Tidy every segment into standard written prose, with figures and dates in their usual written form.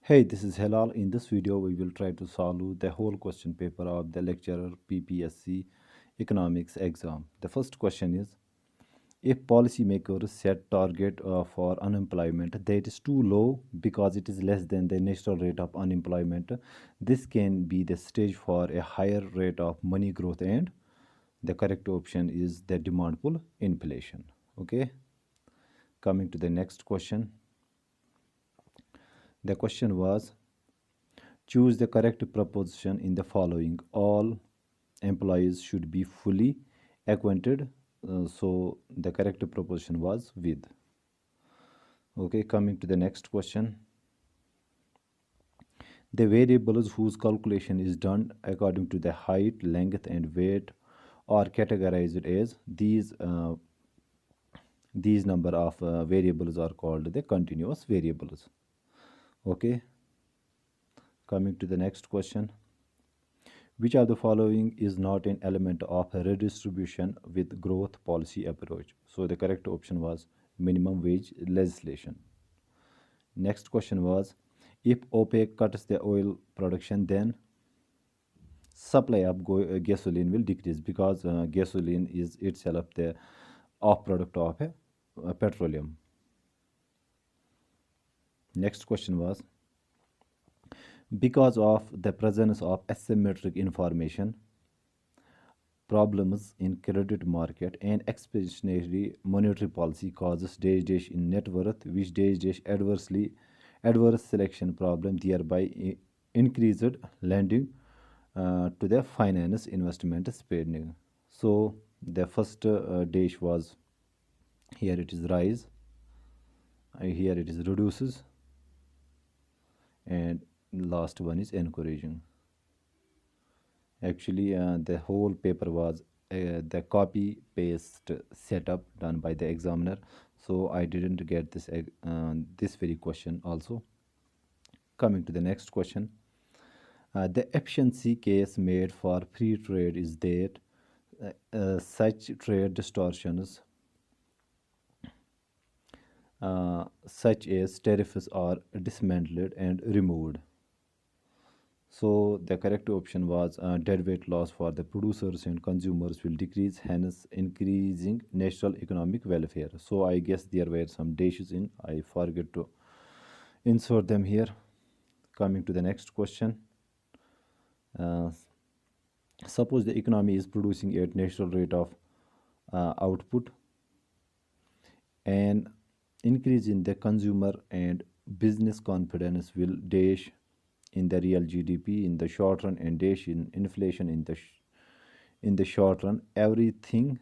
Hey, this is Helal. In this video, we will try to solve the whole question paper of the lecturer Ppsc economics exam. The first question is, if policymakers set target for unemployment that is too low because it is less than the natural rate of unemployment, this can be the stage for a higher rate of money growth, and the correct option is the demand pull inflation. Okay, coming to the next question. The question was, choose the correct proposition in the following. All employees should be fully acquainted. So the correct proposition was with. Okay, coming to the next question. The variables whose calculation is done according to the height, length, and weight are categorized as these. These number of variables are called the continuous variables. Okay, coming to the next question. Which of the following is not an element of a redistribution with growth policy approach? So the correct option was minimum wage legislation. Next question was, if OPEC cuts the oil production, then supply of gasoline will decrease because gasoline is itself the off product of a petroleum. Next question was, because of the presence of asymmetric information, problems in credit market, and expansionary monetary policy causes dash dash in net worth, which dash dash adverse selection problem, thereby increased lending to the finance investment spending. So the first dash was, here it is rise, here it is reduces, and last one is encouraging. Actually, the whole paper was the copy paste setup done by the examiner, so I didn't get this very question also. Coming to the next question, the efficiency case made for free trade is that such trade distortions such as tariffs are dismantled and removed. So the correct option was deadweight loss for the producers and consumers will decrease, hence increasing national economic welfare. So I guess there were some dashes in. I forget to insert them here. Coming to the next question. Uh, Suppose the economy is producing at natural rate of output, and increase in the consumer and business confidence will dash in the real GDP in the short run and dash in inflation in the short run, everything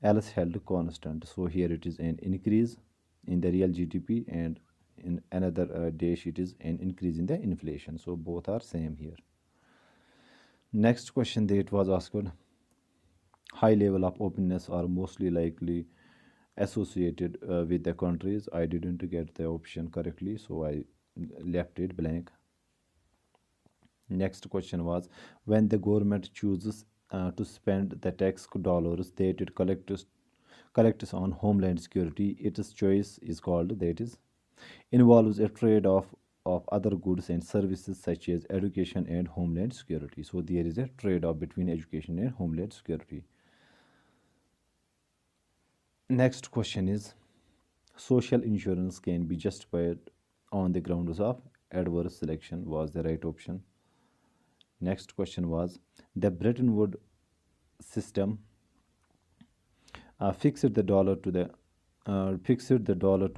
else held constant. So here it is an increase in the real GDP, and in another dash it is an increase in the inflation. So both are same here. Next question that was asked, high level of openness are mostly likely associated with the countries. I didn't get the option correctly, so I left it blank. Next question was, when the government chooses to spend the tax dollars that it collects on homeland security, its choice is called, that is, involves a trade-off of other goods and services such as education and homeland security. So there is a trade-off between education and homeland security. Next question is, social insurance can be justified on the grounds of adverse selection was the right option. Next question was, the Bretton Woods system fixed the dollar to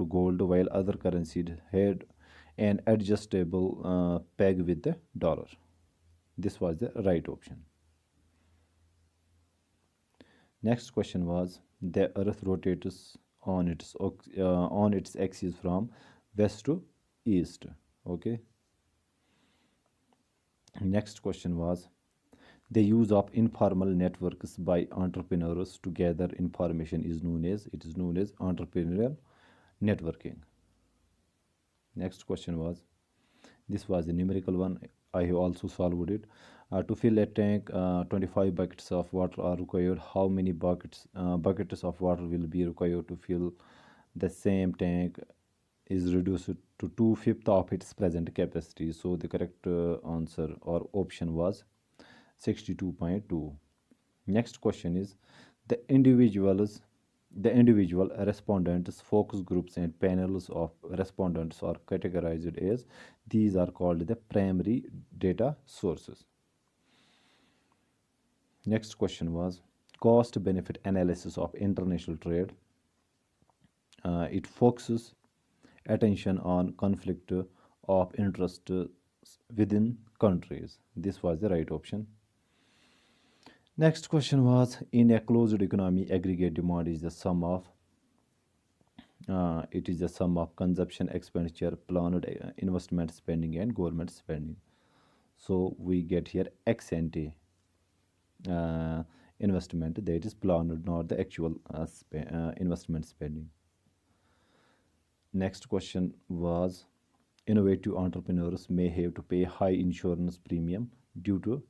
gold, while other currencies had an adjustable peg with the dollar. This was the right option. Next question was, the Earth rotates on its axis from west to east. Okay. Next question was, the use of informal networks by entrepreneurs to gather information is known as entrepreneurial networking. Next question was, this was a numerical one. I have also solved it. To fill a tank, 25 buckets of water are required. How many buckets of water will be required to fill the same tank is reduced to two-fifths of its present capacity. So the correct answer or option was 62.2. Next question is the individuals, the individual respondents, focus groups, and panels of respondents are categorized as these are called the primary data sources. Next question was cost benefit analysis of international trade. It focuses attention on conflict of interest within countries. This was the right option. Next question was in a closed economy, aggregate demand is the sum of it is the sum of consumption, expenditure, planned investment spending, and government spending. So we get here ex ante uh, investment that is planned, not the actual investment spending. Next question was innovative entrepreneurs may have to pay high insurance premium due to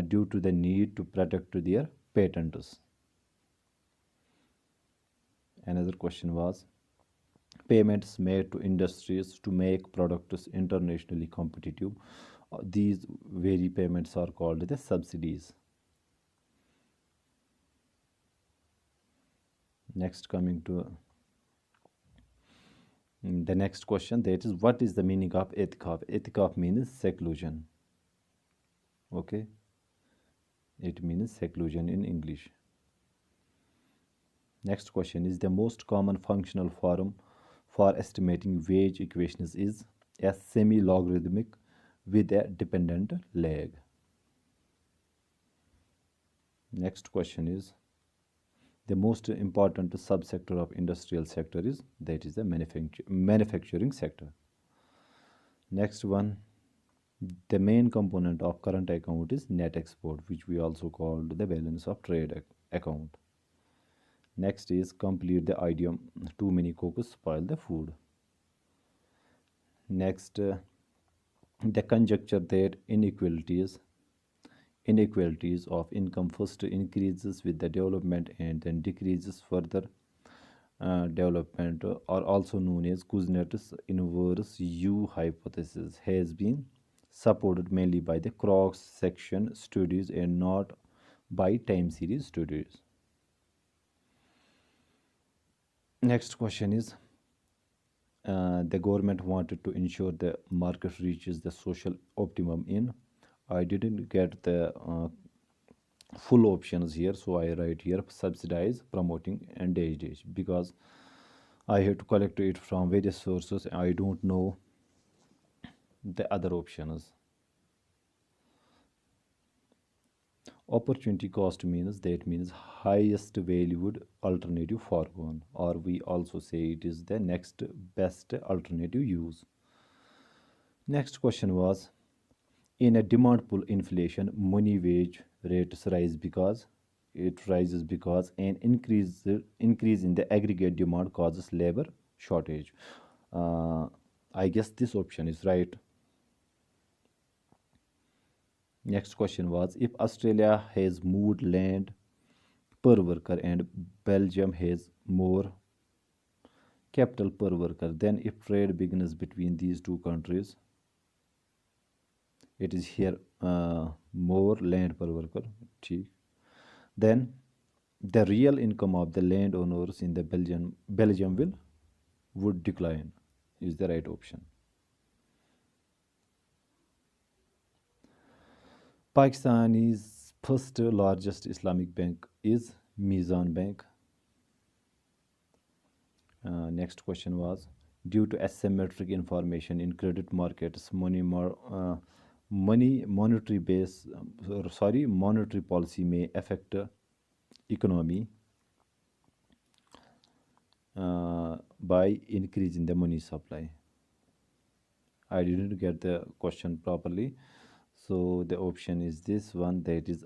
due to the need to protect their patents. Another question was payments made to industries to make products internationally competitive. These very payments are called the subsidies. Next, coming to the next question, that is what is the meaning of etikaf? Etikaf means seclusion. Okay, it means seclusion in English. Next question is the most common functional form for estimating wage equations is a semi-logarithmic with a dependent lag. Next question is the most important subsector of industrial sector is that is the manufacturing sector. Next one, the main component of current account is net export, which we also called the balance of trade account. Next is complete the idiom too many cooks spoil the food. Next, the conjecture that inequalities of income first increases with the development and then decreases further development are also known as Kuznets inverse U hypothesis has been supported mainly by the cross section studies and not by time series studies. Next question is the government wanted to ensure the market reaches the social optimum in. I didn't get the full options here, so I write here subsidize, promoting, and dash dash because I have to collect it from various sources. I don't know the other options. Opportunity cost means that means highest valued alternative foregone, or we also say it is the next best alternative use. Next question was in a demand pull inflation, money wage rates rise because it rises because an increase in the aggregate demand causes labor shortage. Uh, I guess this option is right. Next question was if Australia has moved land per worker and Belgium has more capital per worker, then if trade begins between these two countries, it is here more land per worker. Then the real income of the landowners in the Belgium will would decline is the right option. Pakistani's first largest Islamic bank is Mizan Bank. Next question was due to asymmetric information in credit markets, monetary base, monetary policy may affect economy by increasing the money supply. I didn't get the question properly. So the option is this one that is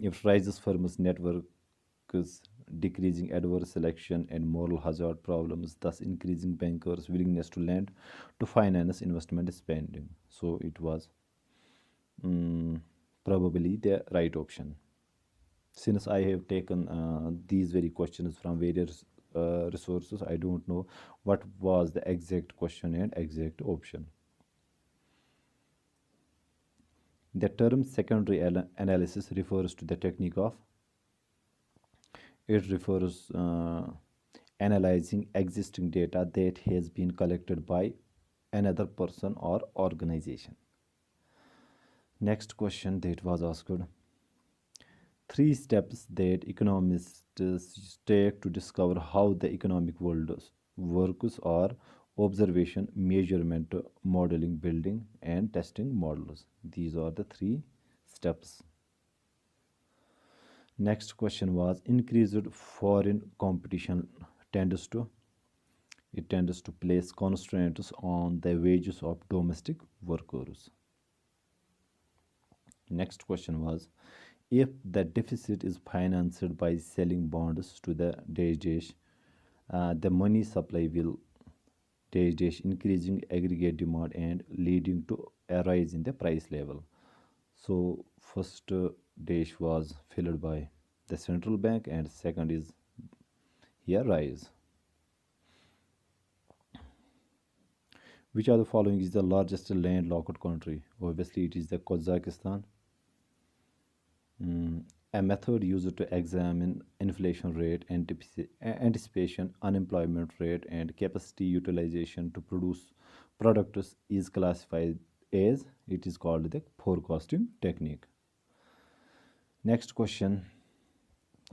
if rises firms networks decreasing adverse selection and moral hazard problems, thus increasing bankers' willingness to lend to finance investment spending. So it was probably the right option. Since I have taken these very questions from various resources. I don't know what was the exact question and exact option. The term secondary analysis refers to the technique of it refers analyzing existing data that has been collected by another person or organization. Next question that was asked: three steps that economists take to discover how the economic world works are observation, measurement, modeling, building, and testing models. These are the three steps. Next question was increased foreign competition tends to it tends to place constraints on the wages of domestic workers. Next question was if the deficit is financed by selling bonds to the dash, the money supply will dash increasing aggregate demand and leading to a rise in the price level. So first dash was filled by the central bank and second is here rise. Which of the following is the largest landlocked country? Obviously it is the Kazakhstan. A method used to examine inflation rate, anticipation, unemployment rate, and capacity utilization to produce products is classified as it is called the forecasting technique. Next question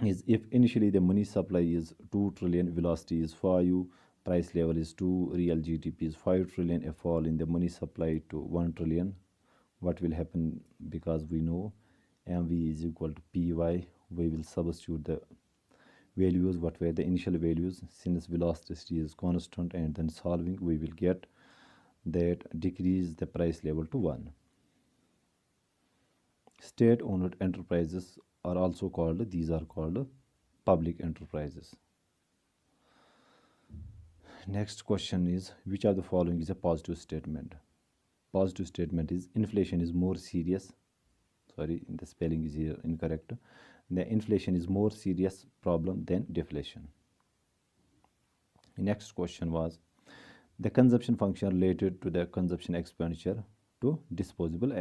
is if initially the money supply is 2 trillion, velocity is 5, price level is 2, real GDP is 5 trillion, a fall in the money supply to 1 trillion, what will happen? Because we know MV is equal to PY, we will substitute the values, what were the initial values, since velocity is constant, and then solving we will get that decrease the price level to 1. State-owned enterprises are also called, these are called public enterprises. Next question is which of the following is a positive statement? Positive statement is inflation is more serious. Sorry, the spelling is here incorrect. The inflation is more serious problem than deflation. The next question was the consumption function related to the consumption expenditure to disposable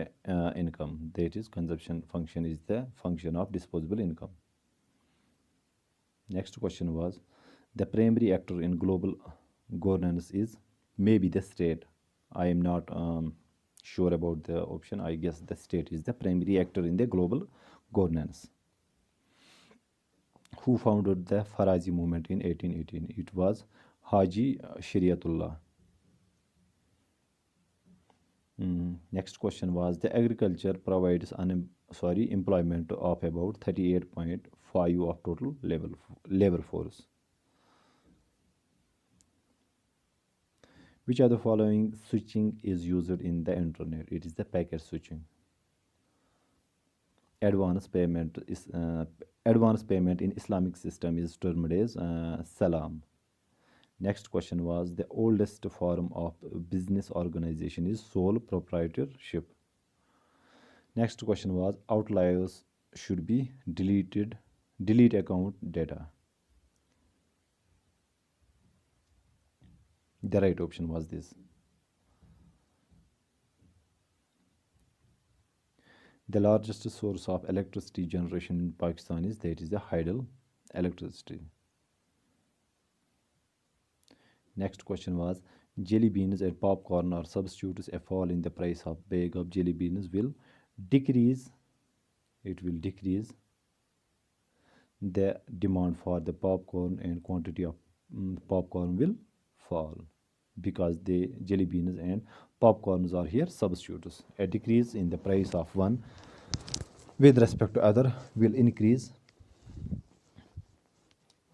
income. That is, consumption function is the function of disposable income. Next question was the primary actor in global governance is maybe the state. I am not sure about the option. I guess the state is the primary actor in the global governance. Who founded the Farazi movement in 1818? It was Haji Shariatullah. Next question was the agriculture provides employment of about 38.5 of total labor force. Which of the following switching is used in the internet? It is the packet switching. Advance payment in Islamic system is termed as salam. Next question was the oldest form of business organization is sole proprietorship. Next question was outliers should be delete account data. The right option was this. The largest source of electricity generation in Pakistan is that is the hydel electricity. Next question was jelly beans and popcorn are substitutes. A fall in the price of bag of jelly beans will decrease. It will decrease the demand for the popcorn and quantity of popcorn will fall because the jelly beans and popcorns are here substitutes. A decrease in the price of one with respect to other will increase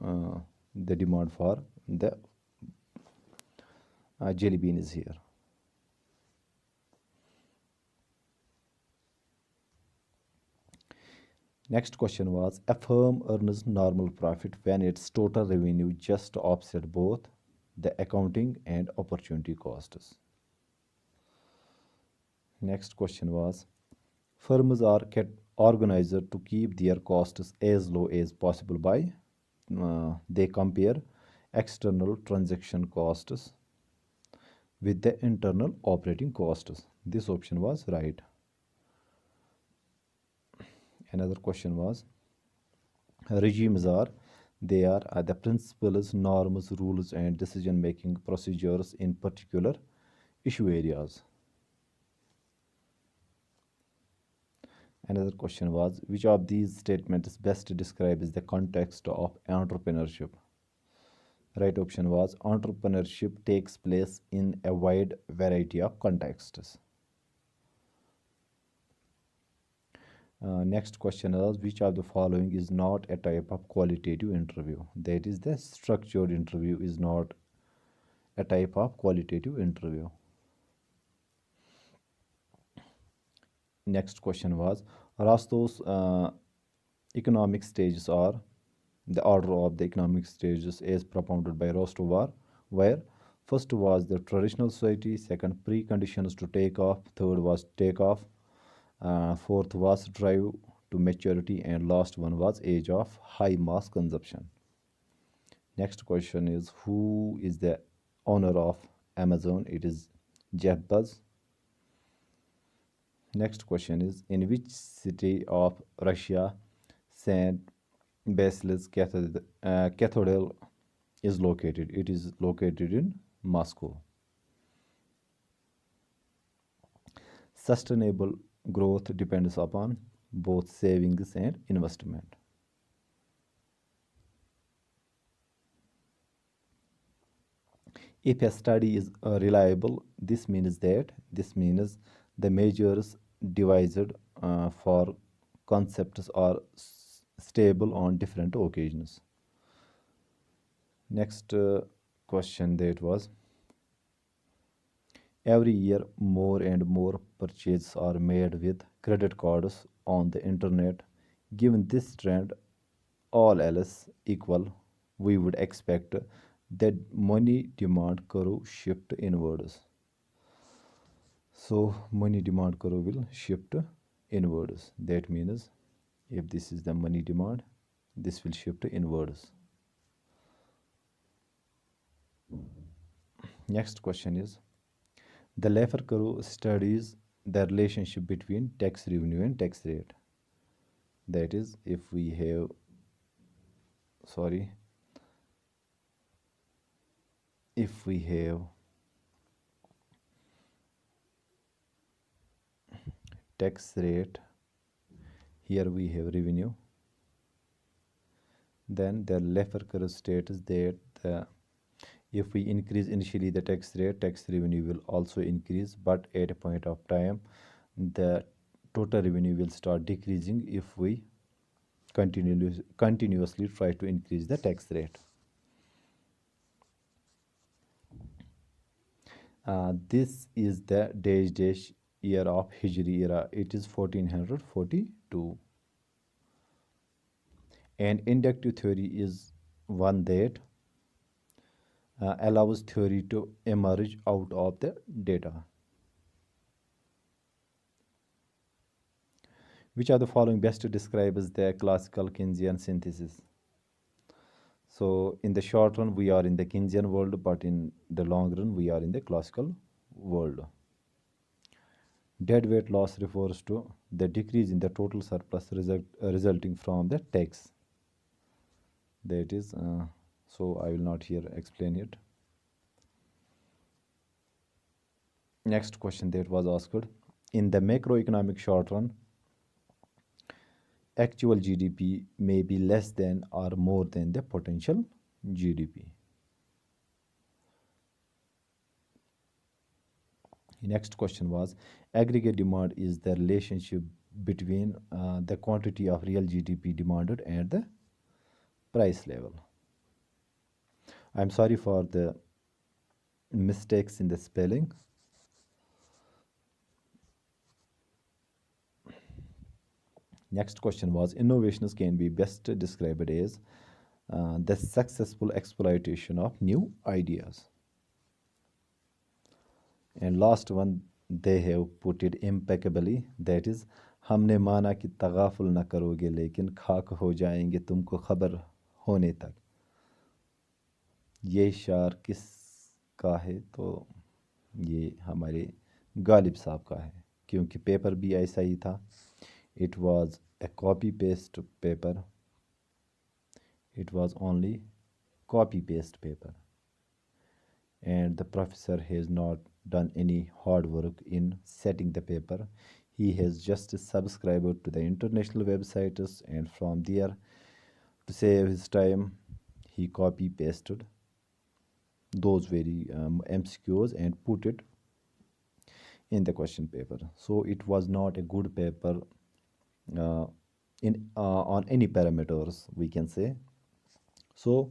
the demand for the jelly bean is here. Next question was a firm earns normal profit when its total revenue just offset both the accounting and opportunity costs. Next question was firms are organized to keep their costs as low as possible by they compare external transaction costs with the internal operating costs. This option was right. Another question was, regimes are they are the principles, norms, rules, and decision making procedures in particular issue areas. Another question was, which of these statements best describes the context of entrepreneurship? Right option was, entrepreneurship takes place in a wide variety of contexts. Next question is, which of the following is not a type of qualitative interview? That is, the structured interview is not a type of qualitative interview. Next question was, Rostow's economic stages are, the order of the economic stages as propounded by Rostow are, where first was the traditional society, second preconditions to take off, third was take off, fourth was drive to maturity, and last one was age of high mass consumption. Next question is, who is the owner of Amazon? It is Jeff Bezos. Next question is, in which city of Russia St. Basil's Cathedral is located? It is located in Moscow. Sustainable growth depends upon both savings and investment. If a study is reliable, this means the measures devised for concepts are stable on different occasions. Next question that was, every year more and more purchases are made with credit cards on the internet. Given this trend, all else equal, we would expect that money demand curve shift inwards. So money demand curve will shift inwards. That means if this is the money demand, this will shift inwards. Next question is, the Laffer curve studies the relationship between tax revenue and tax rate. That is, if we have, tax rate, here we have revenue, then the Laffer curve states that if we increase initially the tax rate, tax revenue will also increase, but at a point of time, the total revenue will start decreasing if we continuously try to increase the tax rate. This is the dash year of Hijri era. It is 1442. And inductive theory is one that allows theory to emerge out of the data. Which of the following best describes the classical Keynesian synthesis? So in the short run, we are in the Keynesian world, but in the long run, we are in the classical world. Deadweight loss refers to the decrease in the total surplus resulting from the tax. That is, so I will not here explain it. Next question that was asked, in the macroeconomic short run, actual GDP may be less than or more than the potential GDP. Next question was, aggregate demand is the relationship between the quantity of real GDP demanded and the price level. I'm sorry for the mistakes in the spelling. Next question was, innovations can be best described as the successful exploitation of new ideas. And last one, they have put it impeccably. That is, हमने माना कि तगाफुल न करोगे लेकिन खाक हो जाएंगे तुमको खबर होने तक. ये शार किसका है? तो ये हमारे गालिब साहब का है, क्योंकि पेपर भी ऐसा ही था. It was a copy paste paper. It was only copy paste paper, and the professor has not done any hard work in setting the paper. He has just subscribed to the international websites, and from there, to save his time, he copy pasted those very MCQs and put it in the question paper. So it was not a good paper uh, in on any parameters, we can say. So